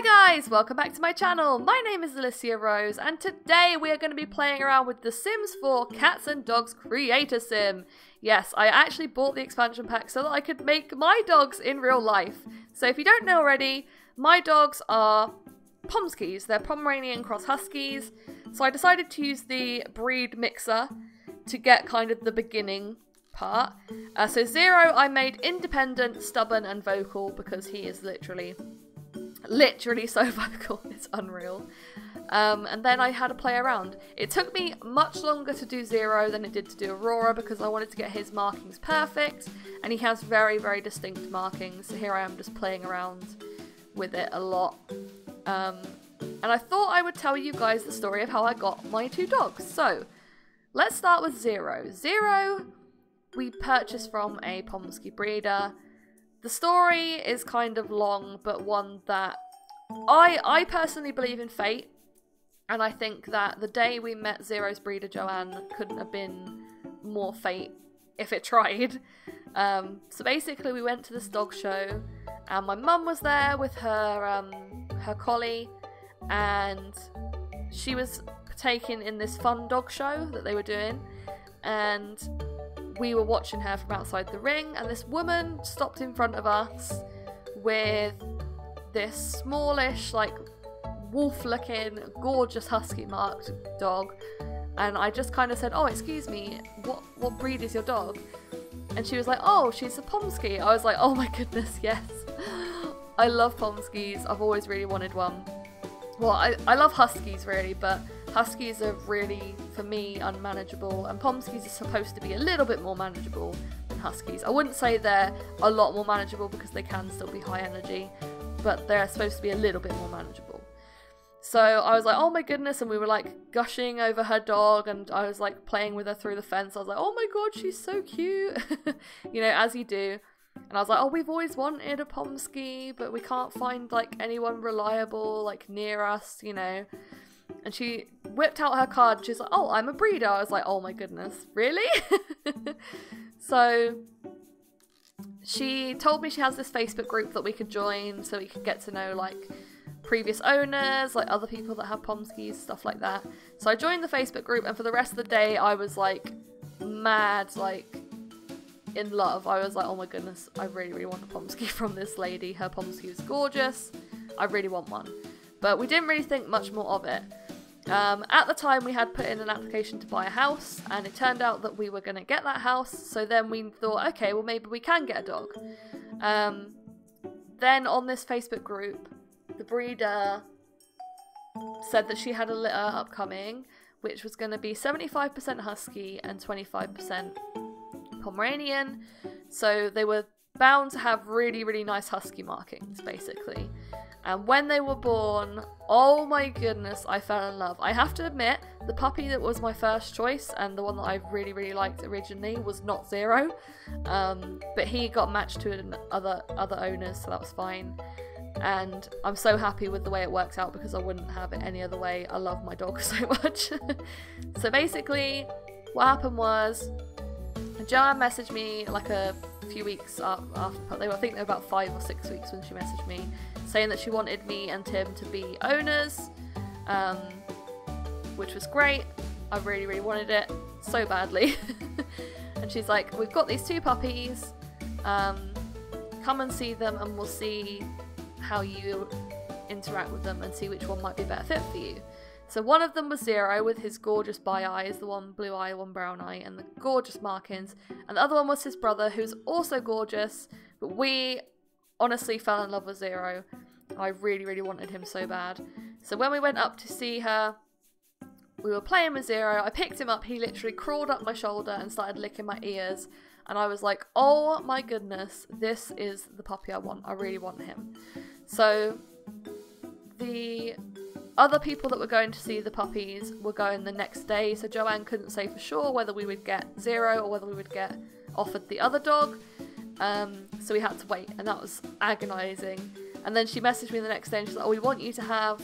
Hi guys, welcome back to my channel. My name is Alyssiarose and today we are going to be playing around with The Sims 4 Cats and Dogs Creator Sim. Yes, I actually bought the expansion pack so that I could make my dogs in real life. So if you don't know already, my dogs are Pomskis. They're Pomeranian cross Huskies. So I decided to use the breed mixer to get kind of the beginning part. So Zero I made independent, stubborn and vocal because he is literally so vocal, it's unreal. And then I had to play around. It took me much longer to do Zero than it did to do Aurora because I wanted to get his markings perfect, and he has very, very distinct markings. So here I am just playing around with it a lot. And I thought I would tell you guys the story of how I got my two dogs. So let's start with Zero. Zero we purchased from a Pomsky breeder. The story is kind of long, but one that I personally believe in fate, and I think that the day we met Zero's breeder, Joanne, couldn't have been more fate if it tried. So basically we went to this dog show, and my mum was there with her collie, and she was taken in this fun dog show that they were doing, and we were watching her from outside the ring, and this woman stopped in front of us with this smallish, like, wolf-looking, gorgeous husky-marked dog. And I just kind of said, "Oh, excuse me, what breed is your dog?" And she was like, "Oh, she's a Pomsky." I was like, "Oh my goodness, yes." I love Pomskys. I've always really wanted one. Well, I love Huskies, really, but Huskies are really, for me, unmanageable, and Pomskys are supposed to be a little bit more manageable than Huskies. I wouldn't say they're a lot more manageable because they can still be high energy, but they're supposed to be a little bit more manageable. So I was like, "Oh my goodness," and we were like gushing over her dog, and I was like playing with her through the fence. I was like, "Oh my god, she's so cute." You know, as you do. And I was like, "Oh, we've always wanted a Pomsky, but we can't find like anyone reliable like near us, you know." And she whipped out her card. She's like, "Oh, I'm a breeder." I was like, "Oh my goodness, really?" So she told me she has this Facebook group that we could join so we could get to know like previous owners, like other people that have Pomskys, stuff like that. So I joined the Facebook group, and for the rest of the day I was like mad, like in love. I was like, "Oh my goodness, I really, really want a Pomsky from this lady. Her Pomsky is gorgeous. I really want one." But we didn't really think much more of it. At the time we had put in an application to buy a house, and it turned out that we were going to get that house, so then we thought, okay, well maybe we can get a dog. Then on this Facebook group, the breeder said that she had a litter upcoming, which was going to be 75% Husky and 25% Pomeranian, so they were bound to have really, really nice Husky markings, basically. And when they were born, oh my goodness, I fell in love. I have to admit, the puppy that was my first choice and the one that I really, really liked originally was not Zero. But he got matched to other owners, so that was fine. And I'm so happy with the way it works out because I wouldn't have it any other way. I love my dog so much. So basically, what happened was, Joanne messaged me like a few weeks after, I think they were about 5 or 6 weeks when she messaged me, saying that she wanted me and Tim to be owners, which was great. I really, really wanted it so badly. And she's like, "We've got these two puppies, come and see them and we'll see how you interact with them and see which one might be a better fit for you." So one of them was Zero with his gorgeous bi eyes, the one blue eye, one brown eye, and the gorgeous markings. And the other one was his brother, who's also gorgeous, but we honestly fell in love with Zero. I really, really wanted him so bad. So when we went up to see her, we were playing with Zero. I picked him up, he literally crawled up my shoulder and started licking my ears. And I was like, "Oh my goodness, this is the puppy I want. I really want him." So the other people that were going to see the puppies were going the next day, so Joanne couldn't say for sure whether we would get Zero or whether we would get offered the other dog. So we had to wait, and that was agonising. And then she messaged me the next day and she's like, "Oh, we want you to have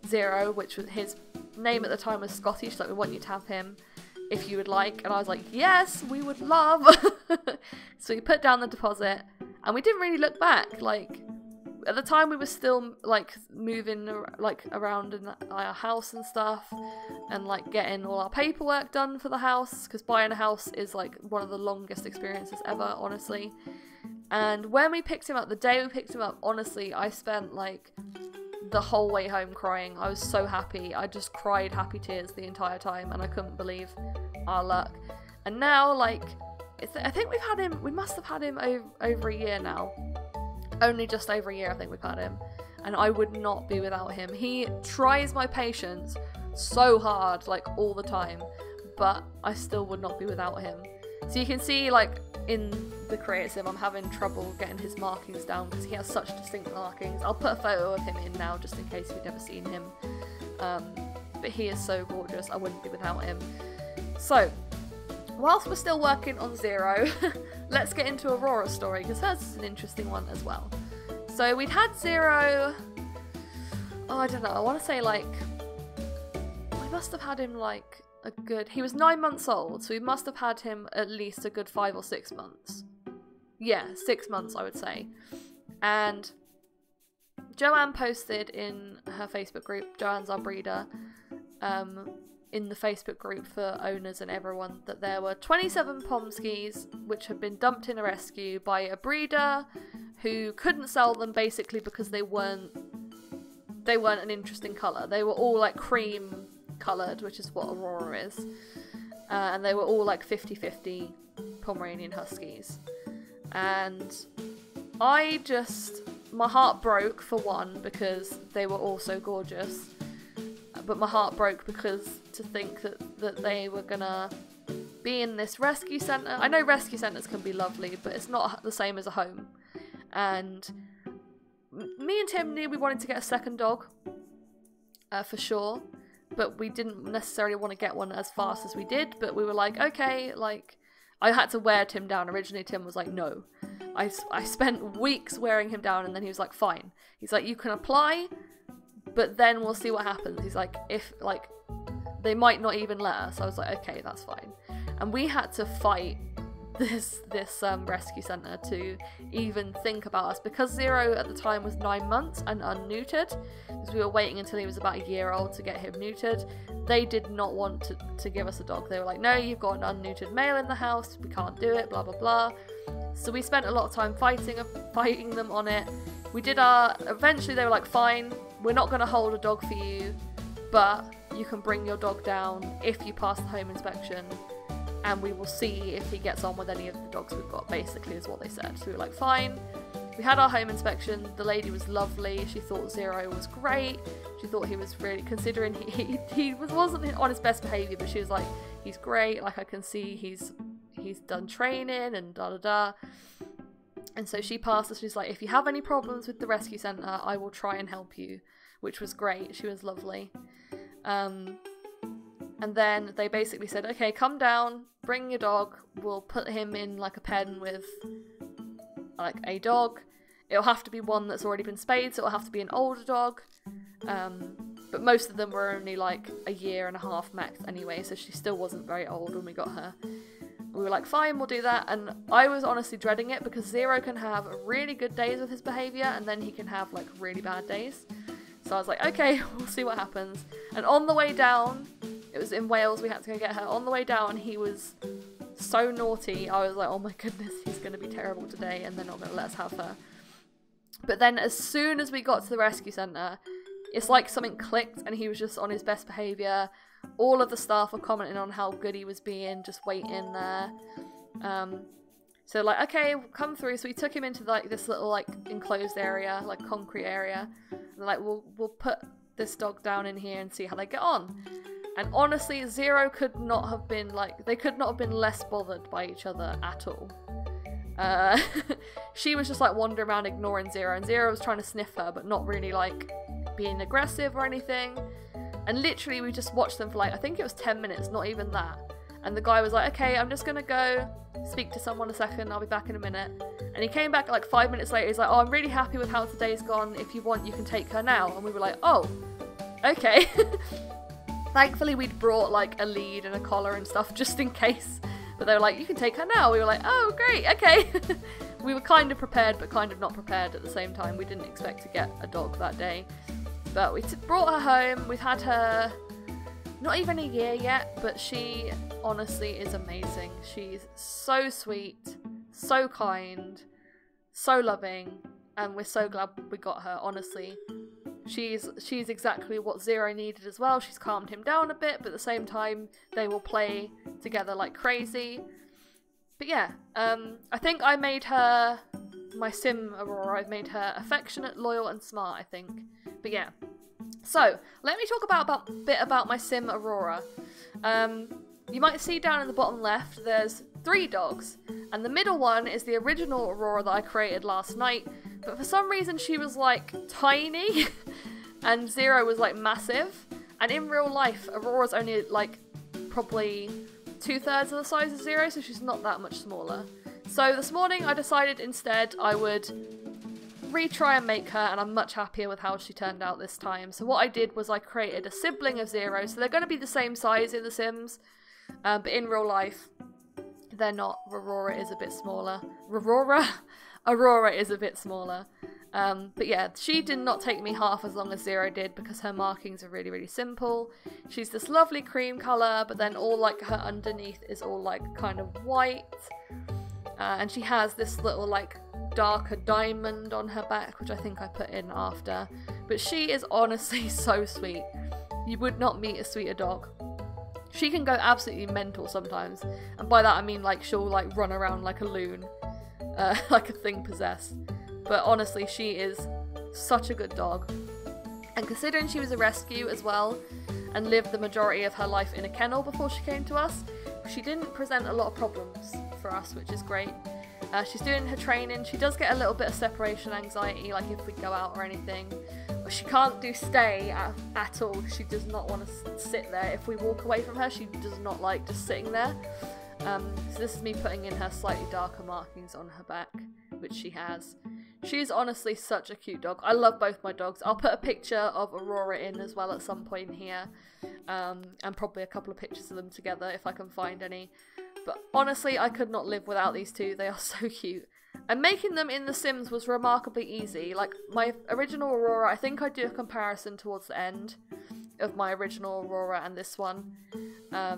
Zero," which was his name at the time was Scotty. She's like, "We want you to have him if you would like." And I was like, "Yes, we would love." So we put down the deposit and we didn't really look back. Like, at the time we were still like moving like around in our house and stuff, and like getting all our paperwork done for the house, because buying a house is like one of the longest experiences ever, honestly. And when we picked him up, the day we picked him up, honestly, I spent like the whole way home crying. I was so happy. I just cried happy tears the entire time, and I couldn't believe our luck. And now, like, I think we must have had him over a year now. Only just over a year I think we've had him. And I would not be without him. He tries my patience so hard, like, all the time. But I still would not be without him. So you can see, like, in the Creator Sim, I'm having trouble getting his markings down because he has such distinct markings. I'll put a photo of him in now just in case you've never seen him. But he is so gorgeous, I wouldn't be without him. So, whilst we're still working on Zero, let's get into Aurora's story, because hers is an interesting one as well. So we'd had Zero, oh, I don't know, I want to say like, we must have had him like he was 9 months old, so we must have had him at least a good 5 or 6 months. Yeah, 6 months I would say. And Joanne posted in her Facebook group, Joanne's our breeder, in the Facebook group for owners and everyone, that there were 27 Pomskis which had been dumped in a rescue by a breeder who couldn't sell them basically because they weren't an interesting colour. They were all like cream coloured, which is what Aurora is, and they were all like 50-50 Pomeranian Huskies. And my heart broke for one because they were all so gorgeous, but my heart broke because to think that they were gonna be in this rescue centre. I know rescue centres can be lovely, but it's not the same as a home. And me and Tim knew we wanted to get a second dog, for sure, but we didn't necessarily want to get one as fast as we did. But we were like, okay, like, I had to wear Tim down. Originally Tim was like, no. I spent weeks wearing him down, and then he was like, fine. He's like, you can apply, but then we'll see what happens. He's like, if, like, they might not even let us. I was like, okay, that's fine. And we had to fight this rescue centre to even think about us, because Zero at the time was 9 months and unneutered, because we were waiting until he was about a year old to get him neutered. They did not want to give us a dog. They were like, no, you've got an unneutered male in the house, we can't do it, blah blah blah. So we spent a lot of time fighting them on it. We did eventually they were like, fine, we're not going to hold a dog for you, but you can bring your dog down if you pass the home inspection, and we will see if he gets on with any of the dogs we've got, basically is what they said. So we were like, fine. We had our home inspection. The lady was lovely. She thought Zero was great. She thought he was really, considering he wasn't on his best behaviour, but she was like, he's great, like I can see he's done training and da da da. And so she passed us. She's like, if you have any problems with the rescue centre, I will try and help you, which was great. She was lovely. And then they basically said, okay, come down, bring your dog, we'll put him in like a pen with like a dog. It'll have to be one that's already been spayed, so it'll have to be an older dog. But most of them were only like a year and a half max anyway, so she still wasn't very old when we got her. We were like, fine, we'll do that. And I was honestly dreading it, because Zero can have really good days with his behaviour, and then he can have like really bad days. So I was like, okay, we'll see what happens. And on the way down, it was in Wales, we had to go get her. On the way down, he was so naughty. I was like, oh my goodness, he's going to be terrible today, and they're not going to let us have her. But then as soon as we got to the rescue centre, it's like something clicked, and he was just on his best behaviour. All of the staff were commenting on how good he was being, just waiting there. So like, okay, come through. So we took him into like this little like enclosed area, like concrete area. And like, we'll put this dog down in here and see how they get on. And honestly, Zero could not have been like, they could not have been less bothered by each other at all. She was just like wandering around ignoring Zero, and Zero was trying to sniff her, but not really like being aggressive or anything. And literally we just watched them for like, I think it was 10 minutes, not even that. And the guy was like, okay, I'm just gonna go speak to someone a second, I'll be back in a minute. And he came back like 5 minutes later, he's like, oh, I'm really happy with how today's gone, if you want you can take her now. And we were like, oh, okay. Thankfully we'd brought like a lead and a collar and stuff just in case. But they were like, you can take her now. We were like, oh great, okay. we were kind of prepared but kind of not prepared at the same time. We didn't expect to get a dog that day. But we brought her home. We've had her not even a year yet, but she honestly is amazing. She's so sweet, so kind, so loving, and we're so glad we got her, honestly. She's exactly what Zero needed as well. She's calmed him down a bit, but at the same time, they will play together like crazy. But yeah, I think I made her my sim Aurora. I've made her affectionate, loyal, and smart, I think. But yeah. So, let me talk about a bit about my sim Aurora. You might see down in the bottom left, there's 3 dogs. And the middle one is the original Aurora that I created last night. But for some reason she was like tiny and Zero was like massive. And in real life, Aurora's only like probably 2/3 of the size of Zero, so she's not that much smaller. So this morning I decided instead I would retry and make her, and I'm much happier with how she turned out this time. So what I did was I created a sibling of Zero, so they're going to be the same size in The Sims, but in real life they're not. Aurora is a bit smaller. Aurora is a bit smaller. But yeah, she did not take me half as long as Zero did because her markings are really, really simple. She's this lovely cream colour, but then all like her underneath is all like kind of white. And she has this little like darker diamond on her back, which I think I put in after. But she is honestly so sweet. You would not meet a sweeter dog. She can go absolutely mental sometimes. And by that I mean like she'll like run around like a loon. Like a thing possessed. But honestly, she is such a good dog. And considering she was a rescue as well, and lived the majority of her life in a kennel before she came to us, she didn't present a lot of problems for us, which is great. She's doing her training. She does get a little bit of separation anxiety, like if we go out or anything. But she can't do stay at all. She does not want to sit there. If we walk away from her, she does not like just sitting there. So this is me putting in her slightly darker markings on her back, which she has. She's honestly such a cute dog. I love both my dogs. I'll put a picture of Aurora in as well at some point here. And probably a couple of pictures of them together if I can find any. But honestly, I could not live without these two. They are so cute. And making them in The Sims was remarkably easy. Like, my original Aurora, I think I'd do a comparison towards the end of my original Aurora and this one.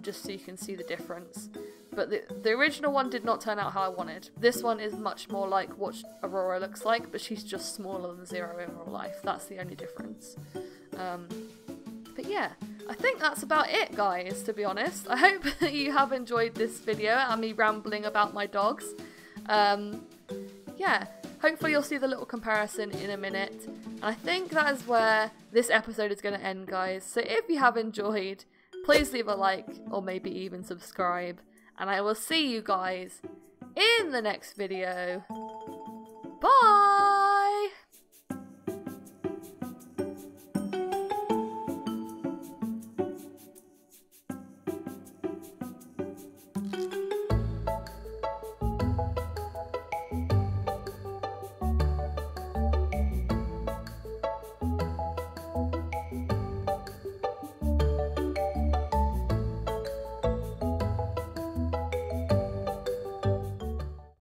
Just so you can see the difference. But the original one did not turn out how I wanted. This one is much more like what Aurora looks like, but she's just smaller than Zero in real life. That's the only difference. But yeah, I think that's about it, guys, to be honest. I hope that you have enjoyed this video and me rambling about my dogs. Yeah, hopefully you'll see the little comparison in a minute. And I think that is where this episode is going to end, guys. So if you have enjoyed, please leave a like or maybe even subscribe. And I will see you guys in the next video. Bye!